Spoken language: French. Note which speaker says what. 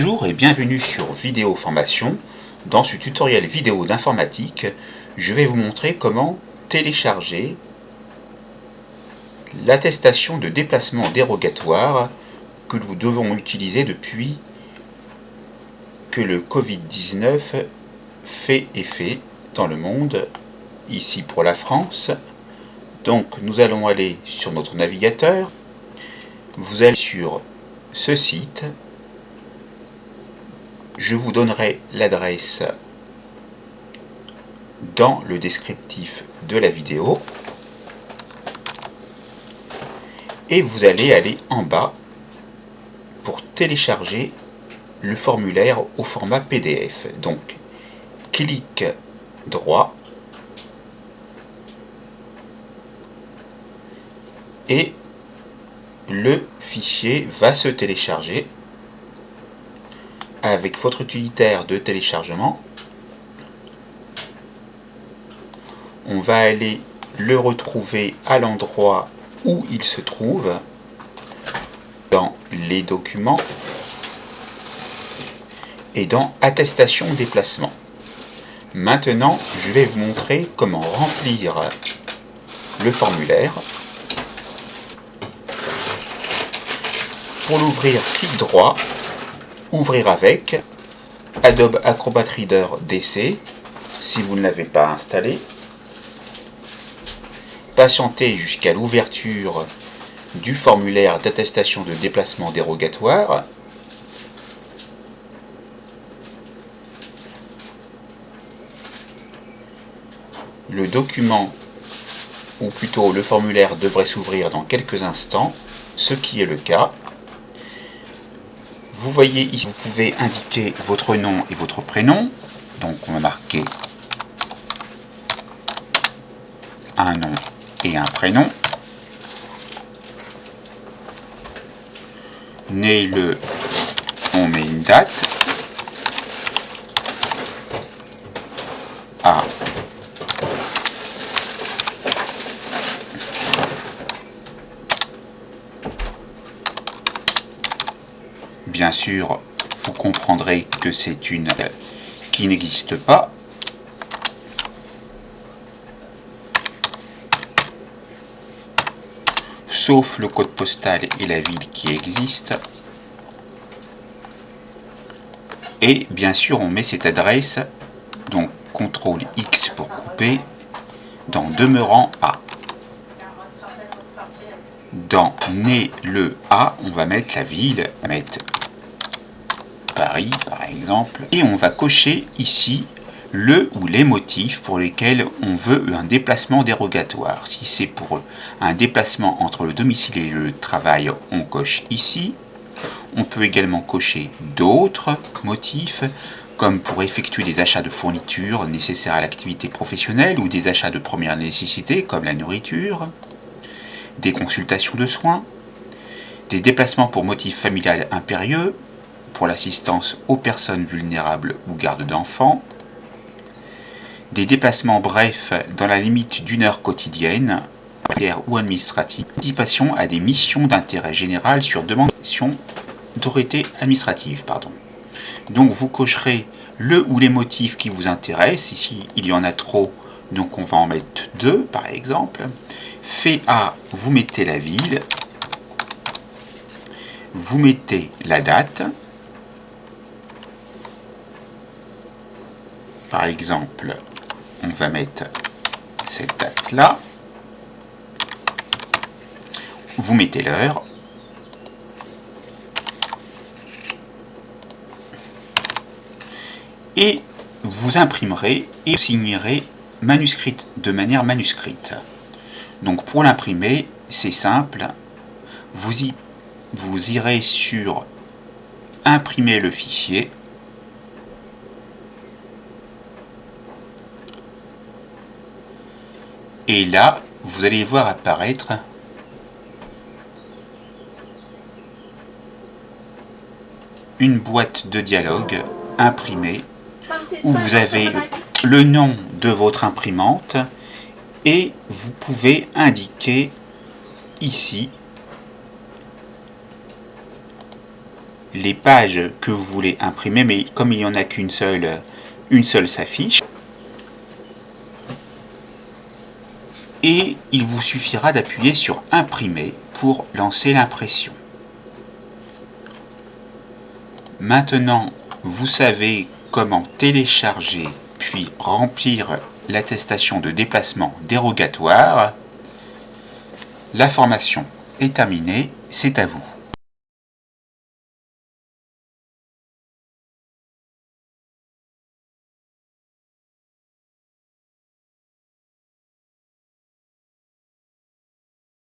Speaker 1: Bonjour et bienvenue sur Vidéo Formation. Dans ce tutoriel vidéo d'informatique, je vais vous montrer comment télécharger l'attestation de déplacement dérogatoire que nous devons utiliser depuis que le Covid-19 fait effet dans le monde, ici pour la France. Donc nous allons aller sur notre navigateur, vous allez sur ce site. Je vous donnerai l'adresse dans le descriptif de la vidéo. Et vous allez aller en bas pour télécharger le formulaire au format PDF. Donc, clic droit et le fichier va se télécharger avec votre utilitaire de téléchargement. On va aller le retrouver à l'endroit où il se trouve, dans les documents et dans attestation déplacement. Maintenant, je vais vous montrer comment remplir le formulaire. Pour l'ouvrir, clic droit, ouvrir avec Adobe Acrobat Reader DC si vous ne l'avez pas installé. Patientez jusqu'à l'ouverture du formulaire d'attestation de déplacement dérogatoire. Le document, ou plutôt le formulaire, devrait s'ouvrir dans quelques instants, ce qui est le cas. Vous voyez ici, vous pouvez indiquer votre nom et votre prénom. Donc on va marquer un nom et un prénom. Né le, on met une date. A. Bien sûr, vous comprendrez que c'est une qui n'existe pas. Sauf le code postal et la ville qui existent. Et bien sûr, on met cette adresse, donc CTRL X pour couper, dans demeurant A. Dans né le A, on va mettre la ville, on va mettre Paris par exemple, et on va cocher ici le ou les motifs pour lesquels on veut un déplacement dérogatoire. Si c'est pour un déplacement entre le domicile et le travail, on coche ici. On peut également cocher d'autres motifs, comme pour effectuer des achats de fournitures nécessaires à l'activité professionnelle ou des achats de première nécessité, comme la nourriture, des consultations de soins, des déplacements pour motif familial impérieux, pour l'assistance aux personnes vulnérables ou garde d'enfants, des déplacements brefs dans la limite d'une heure quotidienne, ou administrative, participation à des missions d'intérêt général sur demande d'autorité administrative. Donc vous cocherez le ou les motifs qui vous intéressent. Ici, il y en a trop, donc on va en mettre 2 par exemple. Fait A, vous mettez la ville, vous mettez la date. Par exemple, on va mettre cette date-là. Vous mettez l'heure. Et vous imprimerez et signerez manuscrite, de manière manuscrite. Donc pour l'imprimer, c'est simple. Vous irez sur imprimer le fichier. Et là, vous allez voir apparaître une boîte de dialogue imprimée où vous avez le nom de votre imprimante et vous pouvez indiquer ici les pages que vous voulez imprimer, mais comme il n'y en a qu'une seule, une seule s'affiche. Et il vous suffira d'appuyer sur imprimer pour lancer l'impression. Maintenant, vous savez comment télécharger puis remplir l'attestation de déplacement dérogatoire. La formation est terminée, c'est à vous.